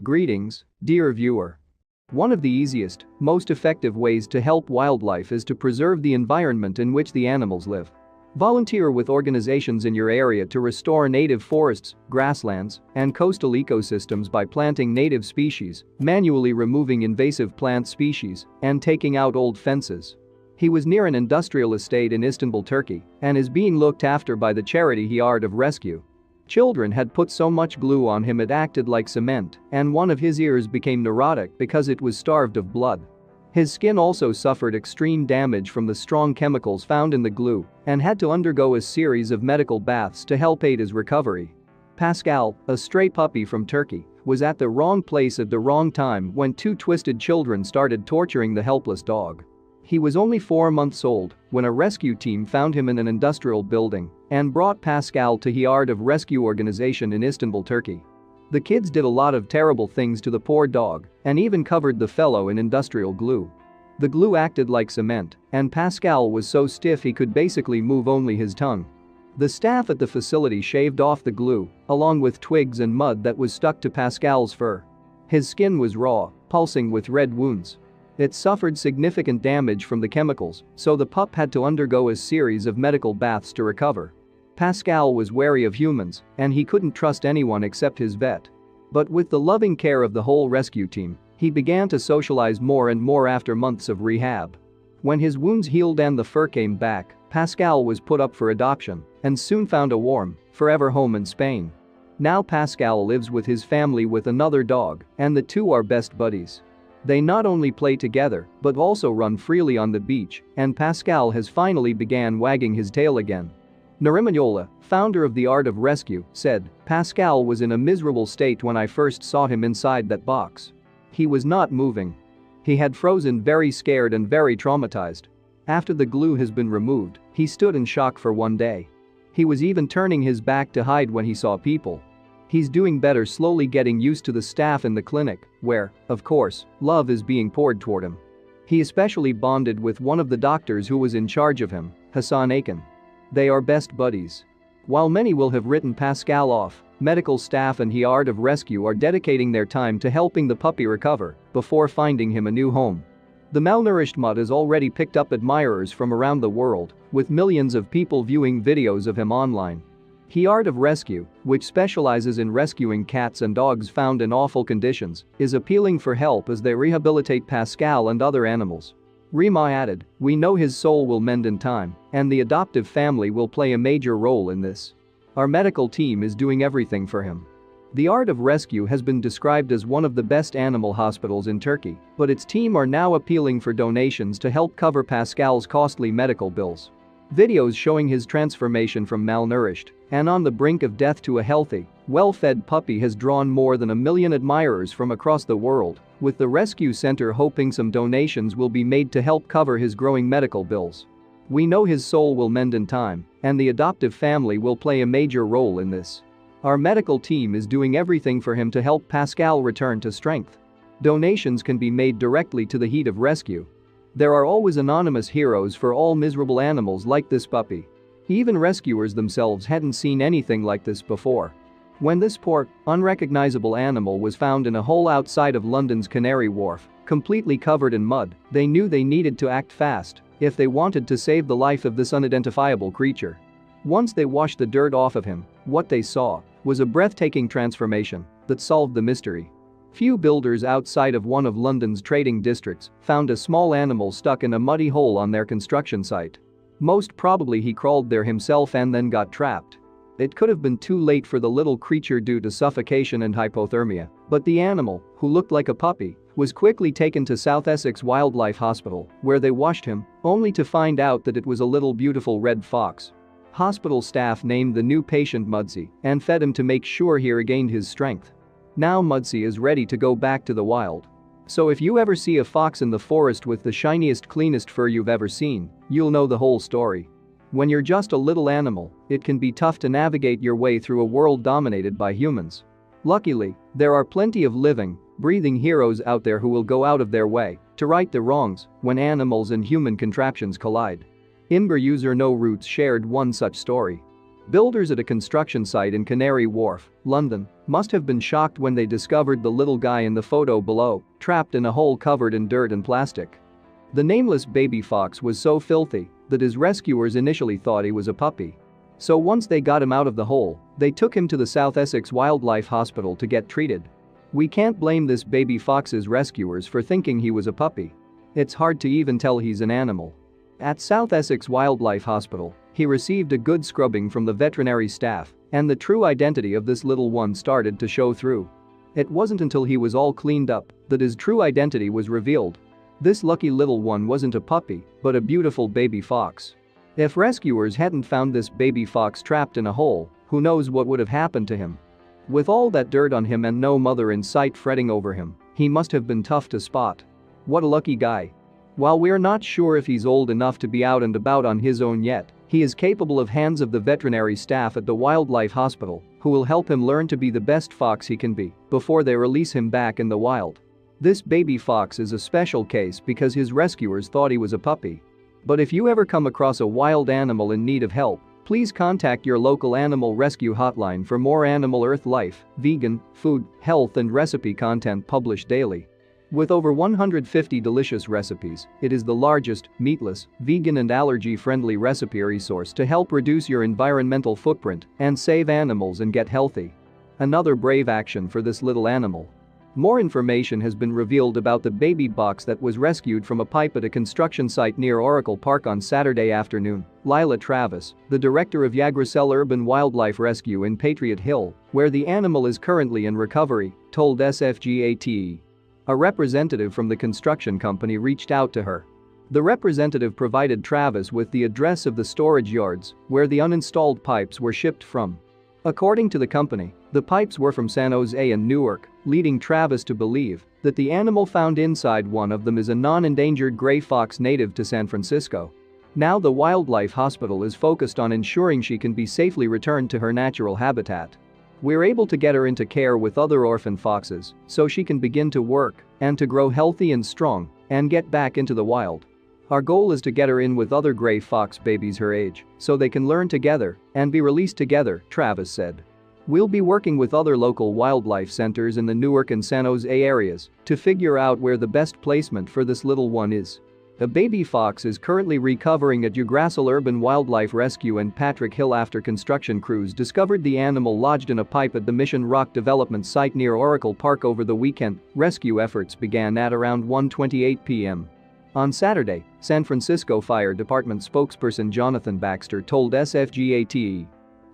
Greetings, dear viewer. One of the easiest, most effective ways to help wildlife is to preserve the environment in which the animals live. Volunteer with organizations in your area to restore native forests, grasslands, and coastal ecosystems by planting native species, manually removing invasive plant species, and taking out old fences. He was near an industrial estate in Istanbul, Turkey, and is being looked after by the charity The Art of Rescue. Children had put so much glue on him it acted like cement, and one of his ears became neurotic because it was starved of blood. His skin also suffered extreme damage from the strong chemicals found in the glue and had to undergo a series of medical baths to help aid his recovery. Pascal, a stray puppy from Turkey, was at the wrong place at the wrong time when two twisted children started torturing the helpless dog. He was only 4 months old when a rescue team found him in an industrial building and brought Pascal to The Art of Rescue organization in Istanbul, Turkey. The kids did a lot of terrible things to the poor dog and even covered the fellow in industrial glue. The glue acted like cement, and Pascal was so stiff he could basically move only his tongue. The staff at the facility shaved off the glue, along with twigs and mud that was stuck to Pascal's fur. His skin was raw, pulsing with red wounds. It suffered significant damage from the chemicals, so the pup had to undergo a series of medical baths to recover. Pascal was wary of humans, and he couldn't trust anyone except his vet. But with the loving care of the whole rescue team, he began to socialize more and more after months of rehab. When his wounds healed and the fur came back, Pascal was put up for adoption and soon found a warm, forever home in Spain. Now Pascal lives with his family with another dog, and the two are best buddies. They not only play together but also run freely on the beach, and Pascal has finally began wagging his tail again. Narimanyola, founder of The Art of Rescue, said, "Pascal was in a miserable state when I first saw him inside that box. He was not moving. He had frozen, very scared and very traumatized. After the glue has been removed, he stood in shock for 1 day. He was even turning his back to hide when he saw people. He's doing better, slowly getting used to the staff in the clinic, where, of course, love is being poured toward him. He especially bonded with one of the doctors who was in charge of him, Hassan Akin. They are best buddies." While many will have written Pascal off, medical staff and The Art of Rescue are dedicating their time to helping the puppy recover before finding him a new home. The malnourished mutt has already picked up admirers from around the world, with millions of people viewing videos of him online. The Art of Rescue, which specializes in rescuing cats and dogs found in awful conditions, is appealing for help as they rehabilitate Pascal and other animals. Rima added, "We know his soul will mend in time, and the adoptive family will play a major role in this. Our medical team is doing everything for him." The Art of Rescue has been described as one of the best animal hospitals in Turkey, but its team are now appealing for donations to help cover Pascal's costly medical bills. Videos showing his transformation from malnourished and on the brink of death to a healthy, well-fed puppy has drawn more than 1 million admirers from across the world, with the rescue center hoping some donations will be made to help cover his growing medical bills. "We know his soul will mend in time, and the adoptive family will play a major role in this. Our medical team is doing everything for him to help Pascal return to strength. Donations can be made directly to the Heat of Rescue. There are always anonymous heroes for all miserable animals like this puppy. Even rescuers themselves hadn't seen anything like this before. When this poor, unrecognizable animal was found in a hole outside of London's Canary Wharf, completely covered in mud, they knew they needed to act fast if they wanted to save the life of this unidentifiable creature. Once they washed the dirt off of him, what they saw was a breathtaking transformation that solved the mystery. Few builders outside of one of London's trading districts found a small animal stuck in a muddy hole on their construction site. Most probably he crawled there himself and then got trapped. It could have been too late for the little creature due to suffocation and hypothermia, but the animal, who looked like a puppy, was quickly taken to South Essex Wildlife Hospital, where they washed him, only to find out that it was a little beautiful red fox. Hospital staff named the new patient Mudsy and fed him to make sure he regained his strength. Now Mudsy is ready to go back to the wild. So if you ever see a fox in the forest with the shiniest, cleanest fur you've ever seen, you'll know the whole story. When you're just a little animal, it can be tough to navigate your way through a world dominated by humans. Luckily, there are plenty of living, breathing heroes out there who will go out of their way to right the wrongs when animals and human contraptions collide. Imgur user No Roots shared one such story. Builders at a construction site in Canary Wharf, London, must have been shocked when they discovered the little guy in the photo below, trapped in a hole covered in dirt and plastic. The nameless baby fox was so filthy that his rescuers initially thought he was a puppy. So once they got him out of the hole, they took him to the South Essex Wildlife Hospital to get treated. We can't blame this baby fox's rescuers for thinking he was a puppy. It's hard to even tell he's an animal. At South Essex Wildlife Hospital, he received a good scrubbing from the veterinary staff, and the true identity of this little one started to show through. It wasn't until he was all cleaned up that his true identity was revealed. This lucky little one wasn't a puppy, but a beautiful baby fox. If rescuers hadn't found this baby fox trapped in a hole, who knows what would have happened to him. With all that dirt on him and no mother in sight fretting over him, he must have been tough to spot. What a lucky guy. While we're not sure if he's old enough to be out and about on his own yet, he is capable of hands of the veterinary staff at the wildlife hospital, who will help him learn to be the best fox he can be before they release him back in the wild. This baby fox is a special case because his rescuers thought he was a puppy. But if you ever come across a wild animal in need of help, please contact your local animal rescue hotline for more Animal Earth life, vegan, food, health and recipe content published daily. With over 150 delicious recipes, it is the largest, meatless, vegan and allergy-friendly recipe resource to help reduce your environmental footprint and save animals and get healthy. Another brave action for this little animal. More information has been revealed about the baby box that was rescued from a pipe at a construction site near Oracle Park on Saturday afternoon. Lila Travis, the director of Yggdrasil Urban Wildlife Rescue in Patriot Hill, where the animal is currently in recovery, told SFGATE. A representative from the construction company reached out to her. The representative provided Travis with the address of the storage yards where the uninstalled pipes were shipped from. According to the company, the pipes were from San Jose and Newark, leading Travis to believe that the animal found inside one of them is a non-endangered gray fox native to San Francisco. Now the wildlife hospital is focused on ensuring she can be safely returned to her natural habitat. We're able to get her into care with other orphan foxes so she can begin to work and to grow healthy and strong and get back into the wild. Our goal is to get her in with other gray fox babies her age so they can learn together and be released together, Travis said. We'll be working with other local wildlife centers in the Newark and San Jose areas to figure out where the best placement for this little one is. A baby fox is currently recovering at Yggdrasil Urban Wildlife Rescue in Patrick Hill after construction crews discovered the animal lodged in a pipe at the Mission Rock development site near Oracle Park over the weekend. Rescue efforts began at around 1:28 p.m. On Saturday, San Francisco Fire Department spokesperson Jonathan Baxter told SFGATE.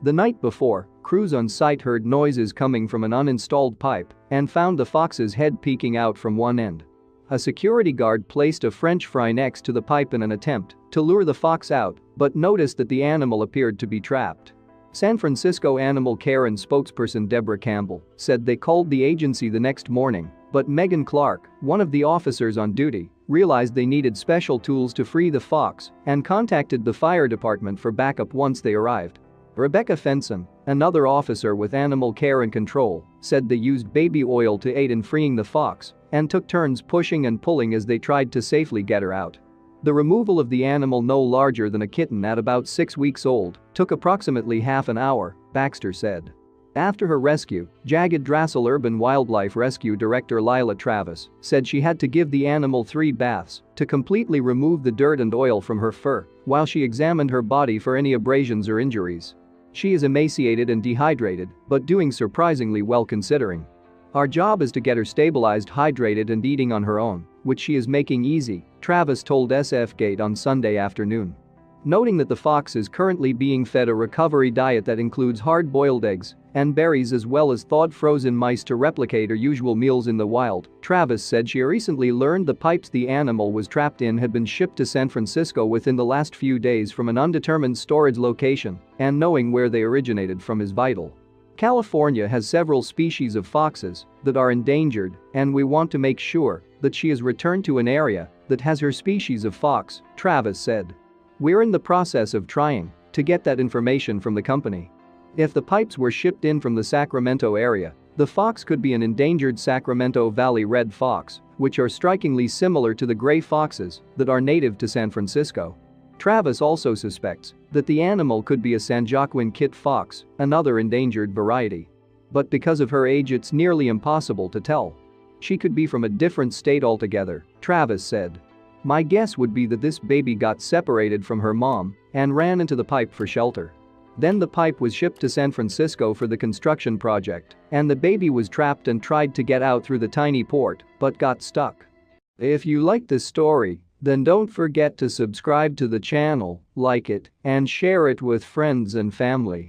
The night before, crews on site heard noises coming from an uninstalled pipe and found the fox's head peeking out from one end. A security guard placed a French fry next to the pipe in an attempt to lure the fox out, but noticed that the animal appeared to be trapped. San Francisco Animal Care and spokesperson Deborah Campbell said they called the agency the next morning, but Megan Clark, one of the officers on duty, realized they needed special tools to free the fox and contacted the fire department for backup once they arrived. Rebecca Fenson, another officer with Animal Care and Control, said they used baby oil to aid in freeing the fox and took turns pushing and pulling as they tried to safely get her out. The removal of the animal, no larger than a kitten at about 6 weeks old, took approximately half an hour, Baxter said. After her rescue, Yggdrasil Urban Wildlife Rescue Director Lila Travis said she had to give the animal 3 baths to completely remove the dirt and oil from her fur while she examined her body for any abrasions or injuries. She is emaciated and dehydrated, but doing surprisingly well considering. Our job is to get her stabilized, hydrated and eating on her own, which she is making easy, Travis told SFGate on Sunday afternoon. Noting that the fox is currently being fed a recovery diet that includes hard-boiled eggs and berries as well as thawed frozen mice to replicate her usual meals in the wild, Travis said she recently learned the pipes the animal was trapped in had been shipped to San Francisco within the last few days from an undetermined storage location, and knowing where they originated from is vital. California has several species of foxes that are endangered, and we want to make sure that she is returned to an area that has her species of fox, Travis said. We're in the process of trying to get that information from the company. If the pipes were shipped in from the Sacramento area, the fox could be an endangered Sacramento Valley red fox, which are strikingly similar to the gray foxes that are native to San Francisco. Travis also suspects that the animal could be a Sanjaquin kit fox, another endangered variety. But because of her age it's nearly impossible to tell. She could be from a different state altogether, Travis said. My guess would be that this baby got separated from her mom and ran into the pipe for shelter. Then the pipe was shipped to San Francisco for the construction project, and the baby was trapped and tried to get out through the tiny port but got stuck. If you like this story, then don't forget to subscribe to the channel, like it, and share it with friends and family.